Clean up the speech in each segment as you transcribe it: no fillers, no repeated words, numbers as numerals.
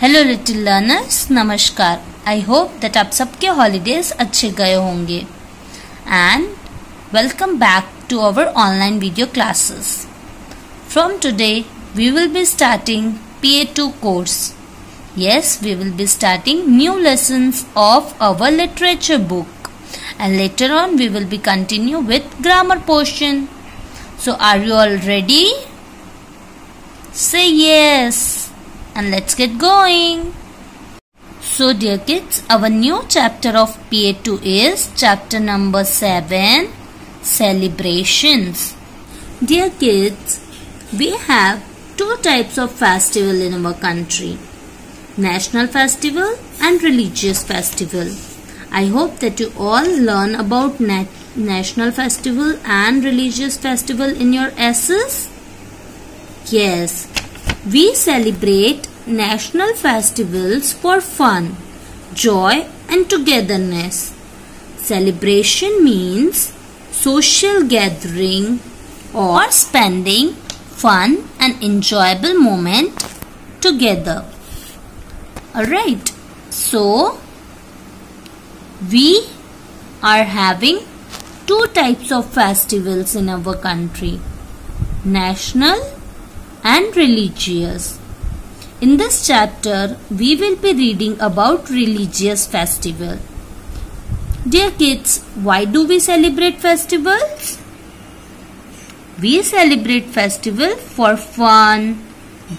Hello little learners, नमस्कार। I hope that आप सबके हॉलीडेज अच्छे गए होंगे and welcome back to our online video classes. From today we will be starting PA2 course. Yes, we will be starting new lessons of our literature book and later on we will be continue with grammar portion. So are you all ready? Say yes and let's get going. So dear kids, our new chapter of PA2 is chapter number 7, Celebrations. Dear kids, we have two types of festival in our country, national festival and religious festival. I hope that you all learn about national festival and religious festival in your essays. Yes, we celebrate national festivals for fun, joy and togetherness. Celebration means social gathering or spending fun and enjoyable moment together. Alright, so we are having two types of festivals in our country, national and religious. In this chapter, we will be reading about religious festival. Dear kids, why do we celebrate festivals? We celebrate festival for fun,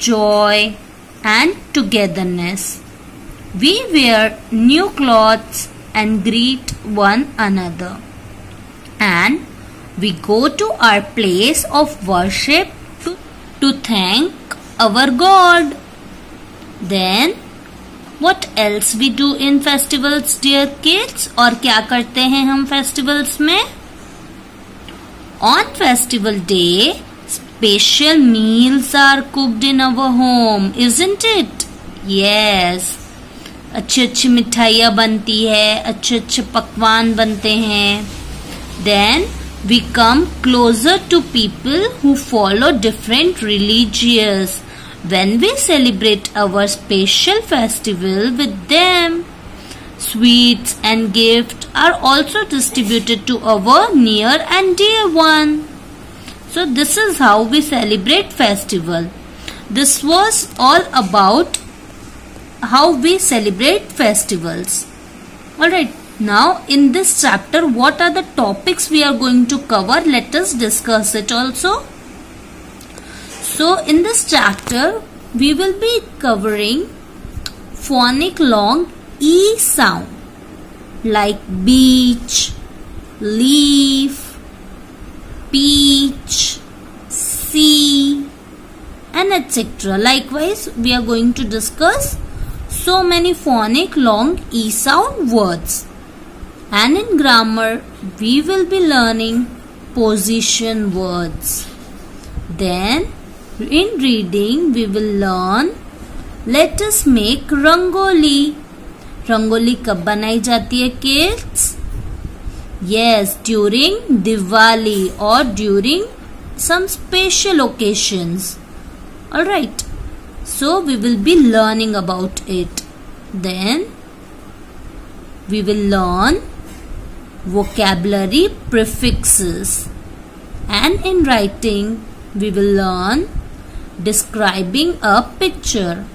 joy and togetherness. We wear new clothes and greet one another. And we go to our place of worship to thank our God. Then what else we do in festivals, dear kids? और क्या करते हैं हम festivals में? On festival day, special meals are cooked in our home, isn't it? Yes. अच्छी मिठाइयाँ बनती है, अच्छे पकवान बनते हैं. Then we come closer to people who follow different religions when we celebrate our special festival with them. Sweets and gifts are also distributed to our near and dear one. So this is how we celebrate festival. This was all about how we celebrate festivals. Alright, now in this chapter what are the topics we are going to cover? Let us discuss it also. So in this chapter we will be covering phonic long E sound like beach, leaf, peach, sea and etc. Likewise, we are going to discuss so many phonic long E sound words. And in grammar, we will be learning position words. Then in reading, we will learn let us make rangoli. Rangoli कब बनाई जाती है kids? Yes, during Diwali or during some special occasions. Alright, so we will be learning about it. Then we will learn vocabulary prefixes. And in writing, we will learn describing a picture.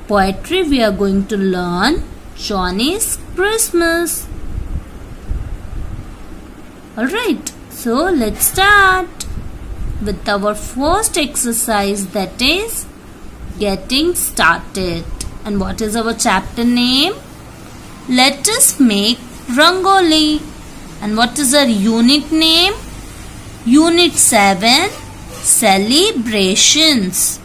Poetry, we are going to learn Johnny's Christmas. Alright, so let's start with our first exercise, that is getting started. And what is our chapter name? Let us make rangoli. And what is our unit name? Unit 7, Celebrations.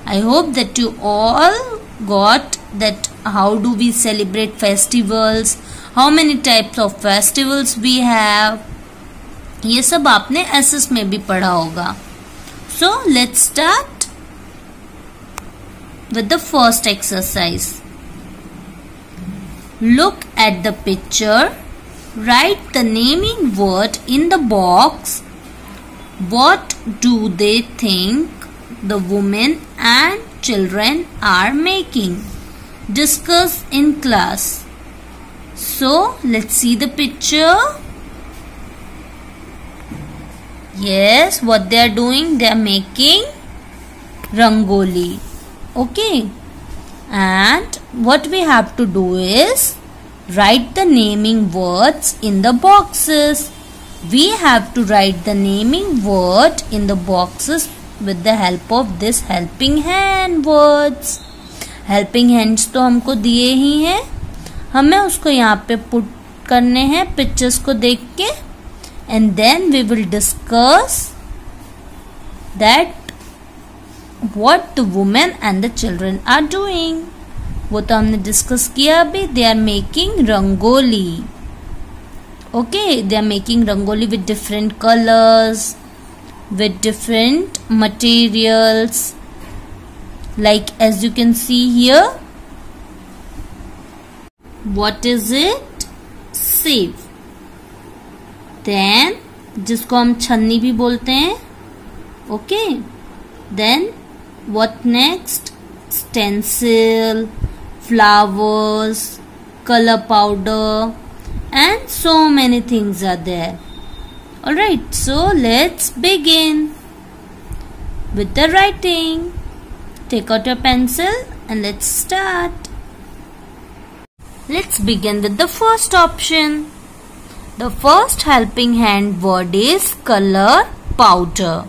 I hope that you all got that how do we celebrate festivals, how many types of festivals we have. ये सब आपने SS में भी पढ़ा होगा. So let's start with the first exercise. Look at the picture. Write the naming word in the box. What do they think the women and children are making? Discuss in class. So let's see the picture. Yes, what they are doing? They are making rangoli. Okay. And what we have to do is write the naming words in the boxes. We have to write the naming word in the boxes with the help of this helping hand words. Helping hands तो हमको दिए ही हैं, हमें उसको यहाँ पे put करने हैं पिक्चर्स को देख के, and then we will discuss that what the women and the children are doing. वो तो हमने डिस्कस किया अभी. They are making rangoli. Okay, they are making rangoli with different colors, with different materials. Like as you can see here, what is it? Sieve. Then जिसको हम छन्नी भी बोलते हैं. Okay. Then what next? Stencil, flowers, color powder, and so many things are there. Alright, so let's begin with the writing. Take out your pencil and let's start. Let's begin with the first option. The first helping hand word is color powder.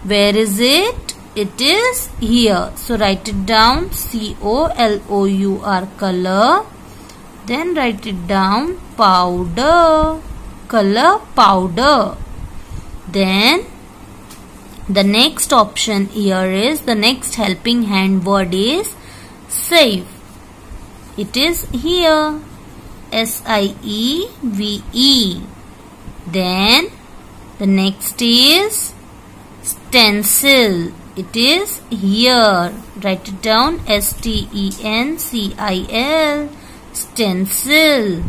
Where is it? It is here. So write it down. C-O-L-O-U-R, color. Then write it down, powder. Color powder. Then the next option here is, the next helping hand word is sieve. It is here. S-I-E-V-E. Then the next is stencil. It is here. Write it down. S-T-E-N-C-I-L. Stencil.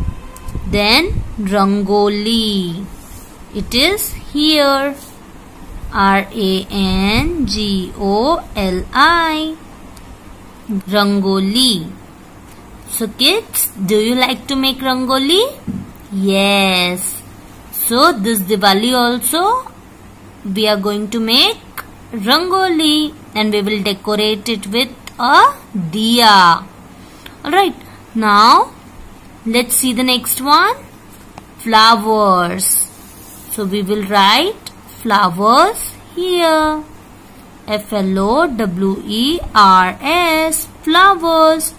Then rangoli. It is here. R-A-N-G-O-L-I. Rangoli. So kids, do you like to make rangoli? Yes. So this Diwali also we are going to make rangoli and we will decorate it with a diya. Alright, now let's see the next one. Flowers. So we will write flowers here. F-L-O-W-E-R-S. Flowers.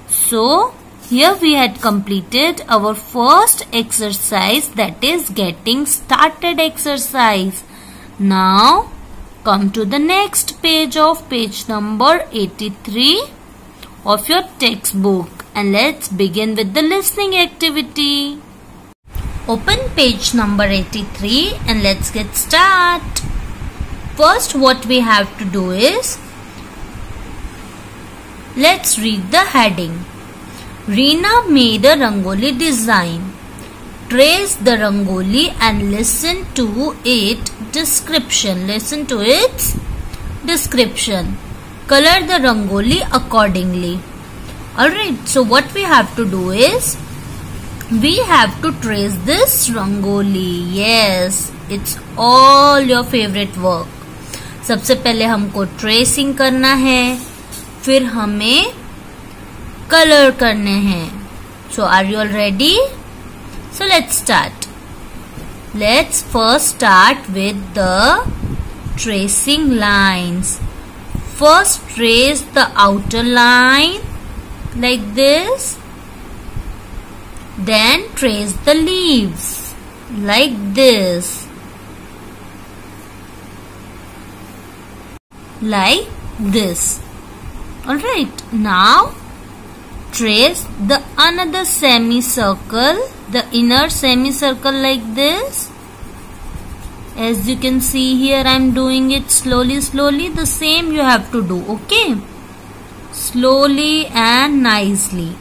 So here we had completed our first exercise, that is getting started exercise. Now come to the next page of page number 83 of your textbook and let's begin with the listening activity. Open page number 83 and let's get started. First what we have to do is, let's read the heading. Reena made a rangoli design. Trace the rangoli and listen to its description. Listen to its description. Color the rangoli accordingly. Alright, so what we have to do is, we have to trace this rangoli. Yes, it's all your favorite work. सबसे पहले हमको tracing करना है, फिर हमें colour करने हैं. So are you all ready? So let's start. Let's first start with the tracing lines. First trace the outer line like this. Then trace the leaves like this. Like this. Alright, now trace the another semicircle, the inner semicircle like this. As you can see here, I am doing it slowly. The same you have to do, okay? Slowly and nicely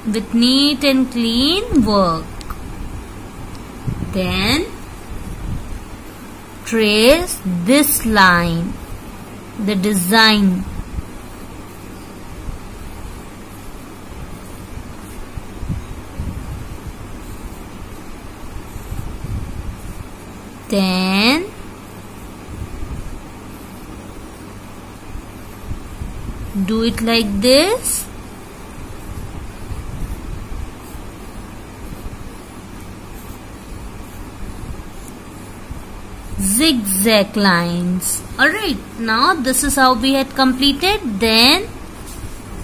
with neat and clean work. Then trace this line the design. Then do it like this. Zigzag lines. Alright, now this is how we had completed. Then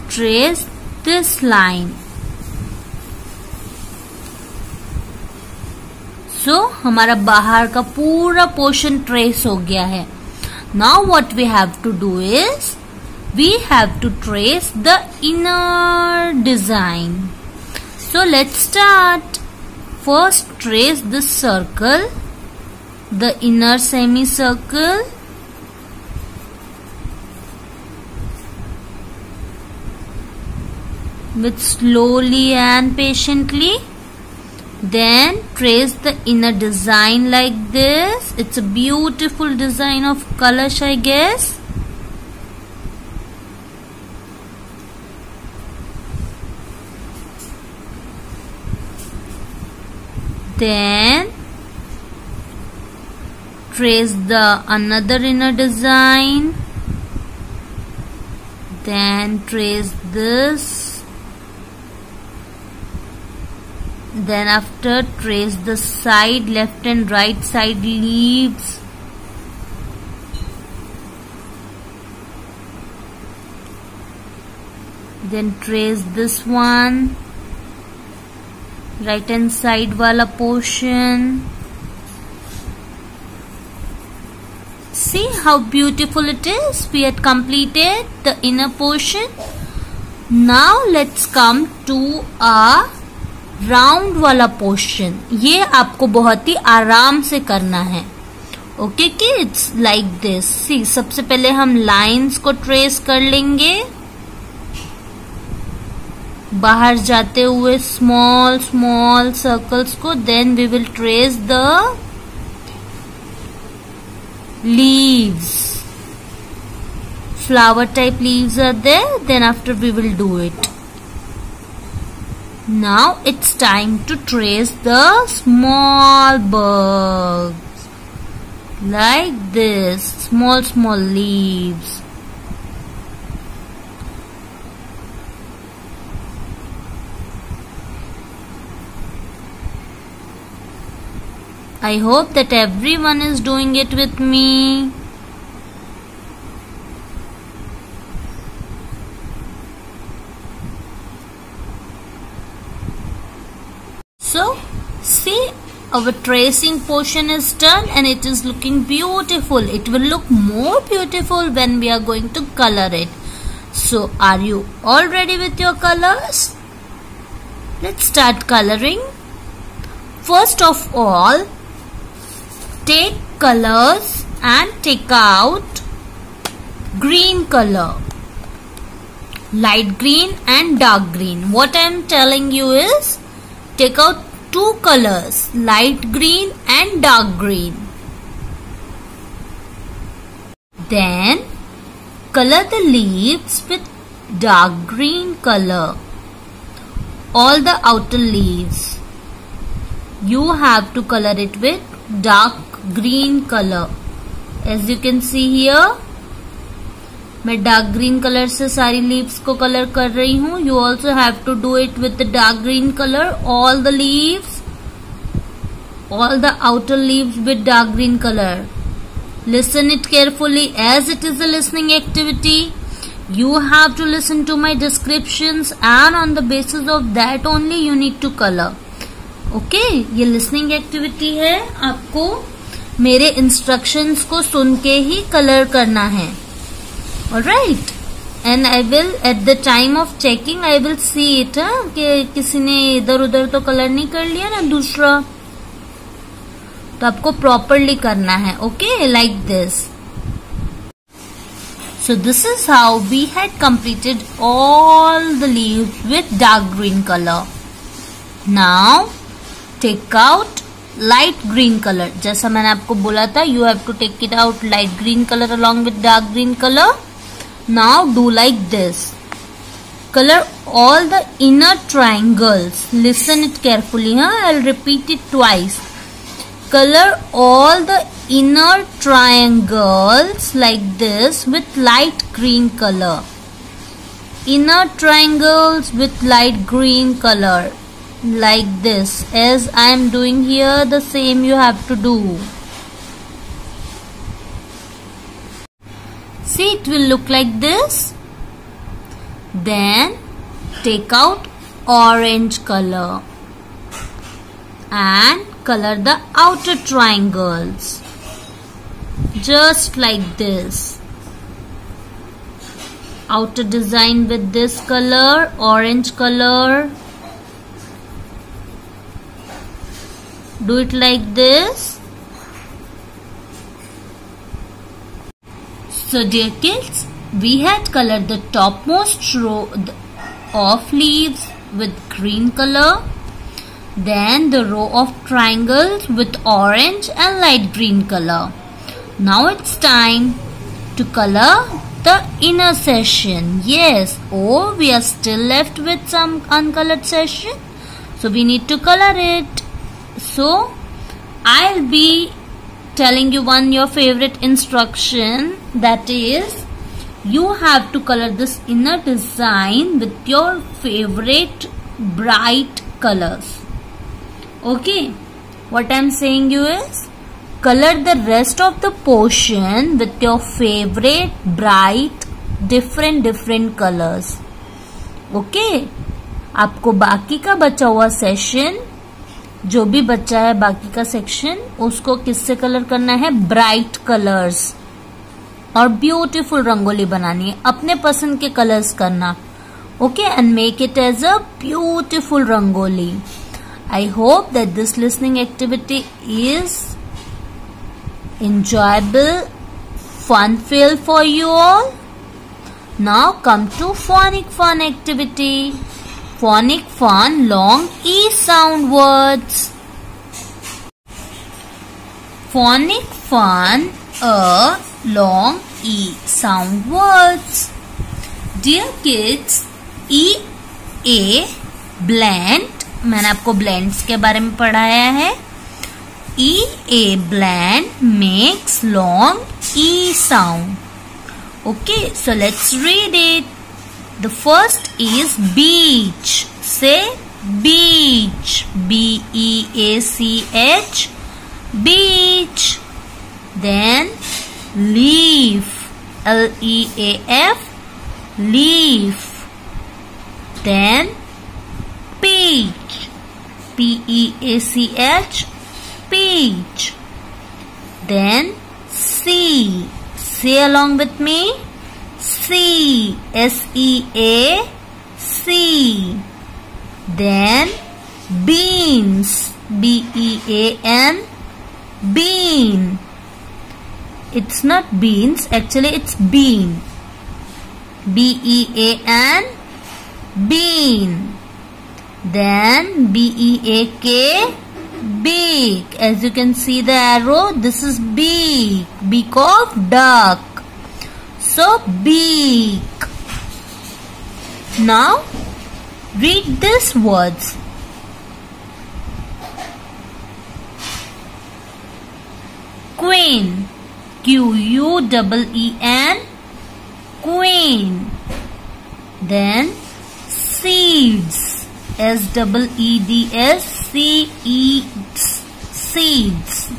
trace this line. So हमारा बाहर का पूरा portion trace हो गया है. Now what we have to do is we have to trace the inner design. So let's start. First trace this circle, the inner semicircle. With slowly and patiently. Then trace the inner design like this. It's a beautiful design of Kalash, I guess. Then trace the another inner design. Then trace this. Then after trace the side, left and right side leaves. Then trace this one, right hand side wala portion. See how beautiful it is. We had completed the inner portion. Now let's come to a round वाला portion. ये आपको बहुत ही आराम से करना है. Okay kids, like this. See, सबसे पहले हम लाइंस को ट्रेस कर लेंगे बाहर जाते हुए स्मॉल स्मॉल सर्कल्स को. Then we will trace the leaves. Flower type leaves are there. Then after we will do it. Now it's time to trace the small bugs like this, small leaves. I hope that everyone is doing it with me. So, see, our tracing portion is done and it is looking beautiful. It will look more beautiful when we are going to color it. So, are you all ready with your colors? Let's start coloring. First of all, take colors and take out green color. Light green and dark green. What I am telling you is, take out two colors, light green and dark green. Then color the leaves with dark green color. All the outer leaves, you have to color it with dark green color. As you can see here, मैं dark green colour से सारी leaves को colour कर रही हूँ. You also have to do it with the dark green colour. All the leaves, all the outer leaves with dark green color. Listen it carefully as it is a listening activity. You have to listen to my descriptions and on the basis of that only you need to color. Okay, ये listening activity है. आपको मेरे instructions को सुन के ही color करना है. Alright, and I will at the time of checking I will see it कि किसी ने इधर उधर तो कलर नहीं कर लिया ना दूसरा. तो आपको प्रॉपरली करना है. Okay, like this. So this is how we had completed all the leaves with dark green color. Now take out light green color. जैसा मैंने आपको बोला था, you have to take it out light green color along with dark green color. Now do like this. Color all the inner triangles. Listen it carefully, huh? I'll repeat it twice. Color all the inner triangles like this with light green color. Inner triangles with light green color like this. As I am doing here, the same you have to do. See, it will look like this. Then take out orange color and color the outer triangles just like this. Outer design with this color, orange color. Do it like this. So dear kids, we had colored the topmost row of leaves with green color, then the row of triangles with orange and light green color. Now it's time to color the inner section. Yes, oh, we are still left with some uncolored section, so we need to color it. So I'll be telling you your favorite instruction, that is, you have to color this inner design with your favorite bright colors. Okay, what I'm saying you is, color the rest of the portion with your favorite bright different colors. Okay, आपको बाकी का बचा हुआ session, जो भी बचा है बाकी का सेक्शन, उसको किससे कलर करना है? ब्राइट कलर्स, और ब्यूटीफुल रंगोली बनानी है, अपने पसंद के कलर्स करना. Okay, and make it as a beautiful rangoli. I hope that this listening activity is enjoyable, fun-filled for you all. Now come to phonic fun activity. Phonic fun, long E sound words. Phonic fun, long E sound words. Dear kids, E, A, blend. मैंने आपको blends के बारे में पढ़ाया है. E, A blend makes long E sound. Okay, so let's read it. The first is beach. Say beach. B-E-A-C-H. Beach. Then leaf. L-E-A-F. Leaf. Then peach. P-E-A-C-H. Peach. Then sea. Say along with me. Sea. S-E-A. Sea. Then beans. B-E-A-N. Bean. It's not beans. Actually, it's bean. B-E-A-N. Bean. Then B-E-A-K, beak. As you can see the arrow, this is beak. Beak of duck. So beak. Now read these words. Queen. Q-U-E-E-N. Queen. Then seeds. S-E-E-D-S. Seeds.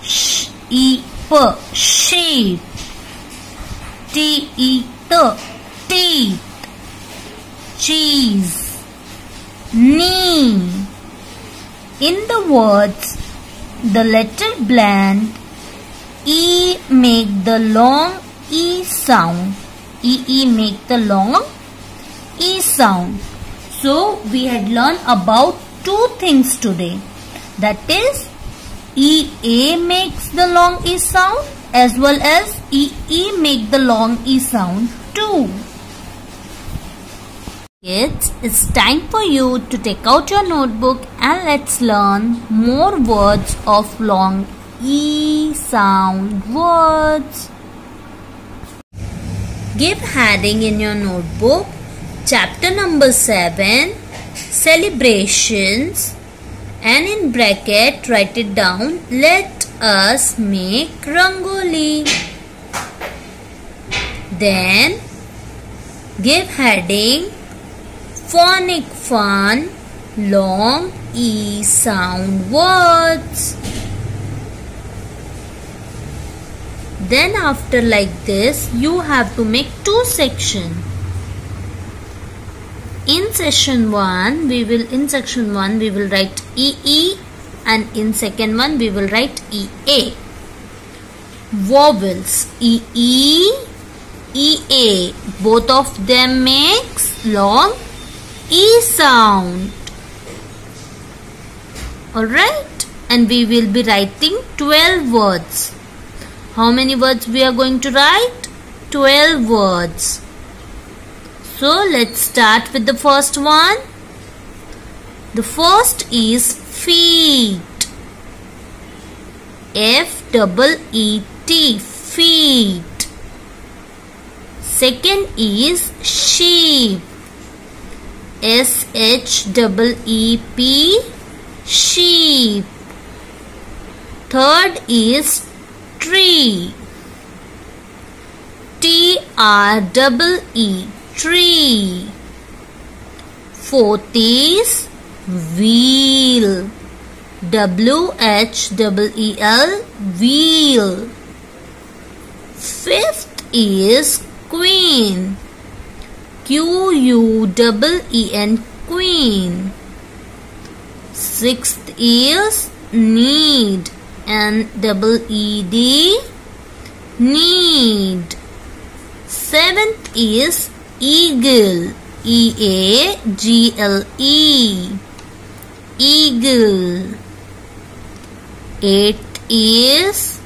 Sh-E-P. Sheep. T-E-T. Teeth. Cheese. Knee. In the words, the letter blend, E make the long E sound. E make the long E sound. So we had learned about two things today. That is, E-A makes the long E sound as well as E-E make the long E sound too. Kids, it's time for you to take out your notebook and let's learn more words of long E sound words. Give heading in your notebook. Chapter number 7, Celebrations, and in bracket write it down, let us make Rangoli. Then give heading, Phonic fun, long E sound words. Then after like this, you have to make two sections. In section 1 we will write EE, and in second one we will write EA. Vowels EE, EA, both of them makes long E sound. Alright, and we will be writing 12 words. How many words we are going to write? 12 words. So let's start with the first one. The first is feet. F-E-E-T, feet. Second is sheep. S-H-E-E-P, sheep. Third is tree. T-R-E-E, tree. Fourth is wheel. W-H-E-E-L, wheel. Fifth is queen. Q-U-E-E-N, queen. Sixth is need. N-E-E-D, need. Seventh is eagle. E-A-G-L-E, eagle. Eighth is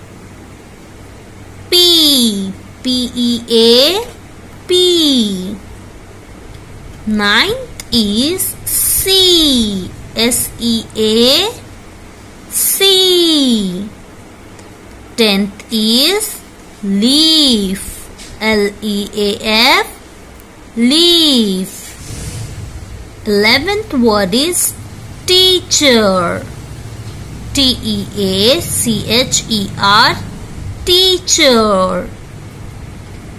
P. P-E-A-P. Ninth is C. S-E-A-C. 10th is leaf. L-E-A-F, leaf. 11th word is teacher. T-E-A-C-H-E-R, teacher.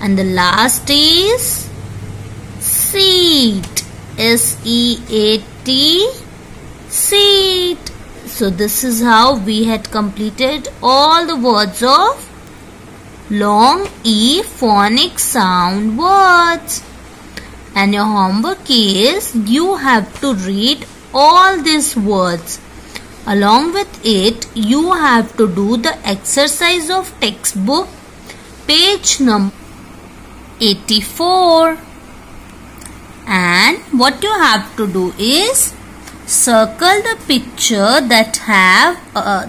And the last is seat. S-E-A-T, seat. So this is how we had completed all the words of long E phonic sound words. And your homework is you have to read all these words. Along with it, you have to do the exercise of textbook, page number 84. And what you have to do is circle the picture that have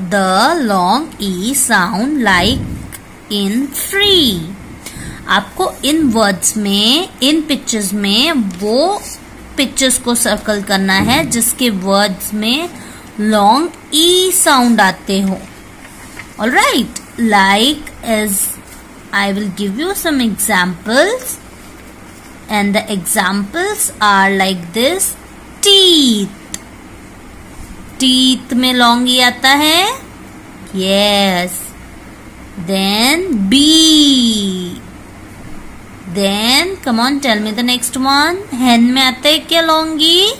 the long E sound like in free. आपको इन words में, इन pictures में वो pictures को circle करना है जिसके words में long ई sound आते हो. Alright, like as I will give you some examples, and the examples are like this. Teeth, teeth में लॉन्ग ई आता है. Yes. Then B. Then come on, tell me the next one. Hen में आता है क्या Longi?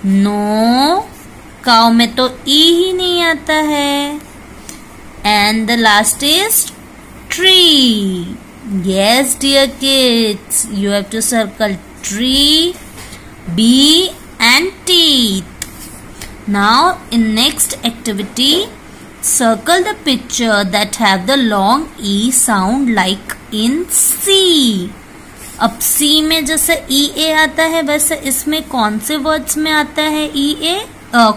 No. Cow में तो E ही नहीं आता है. And the last is tree. Yes, dear kids, you have to circle tree, B and teeth. Now in next activity, circle the picture that have the long E sound like in C. अब C में जैसे E-A आता है वैसे इसमें कौन से words में आता है E-A,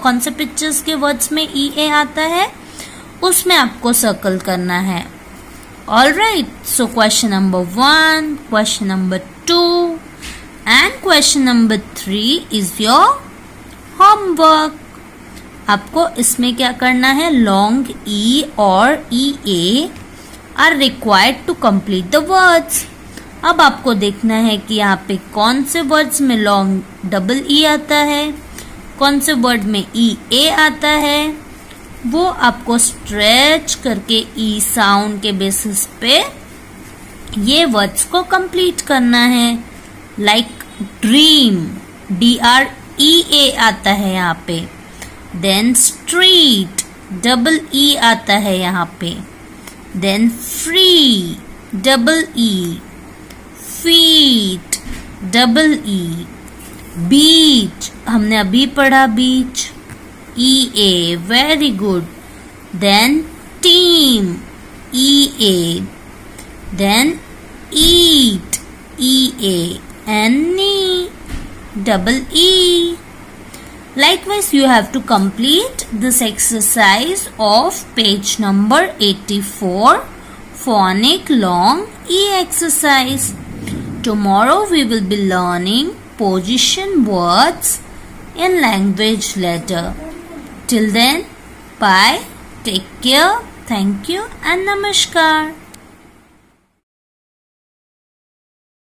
कौन से पिक्चर्स के वर्ड्स में E-A आता है उसमें आपको सर्कल करना है. Alright, so question number 1, question number 2 And question number 3 is your homework. आपको इसमें क्या करना है? लॉन्ग ई और E A are required to complete the words. अब आपको देखना है कि यहाँ पे कौन से वर्ड्स में लॉन्ग डबल ई आता है, कौन से वर्ड में ई ए आता है. वो आपको स्ट्रेच करके ई साउंड के बेसिस पे ये वर्ड्स को कंप्लीट करना है. लाइक ड्रीम, DREA आता है यहाँ पे. देन स्ट्रीट, डबल ई आता है यहाँ पे. Then free, double E. Feet, double E. Beach, हमने अभी पढ़ा beach, EA. Very good. Then team, EA. Then eat, EA. and knee, double E. Likewise, you have to complete this exercise of page number 84, phonic long E exercise. Tomorrow we will be learning position words in language letter. Till then, bye, take care, thank you and namaskar.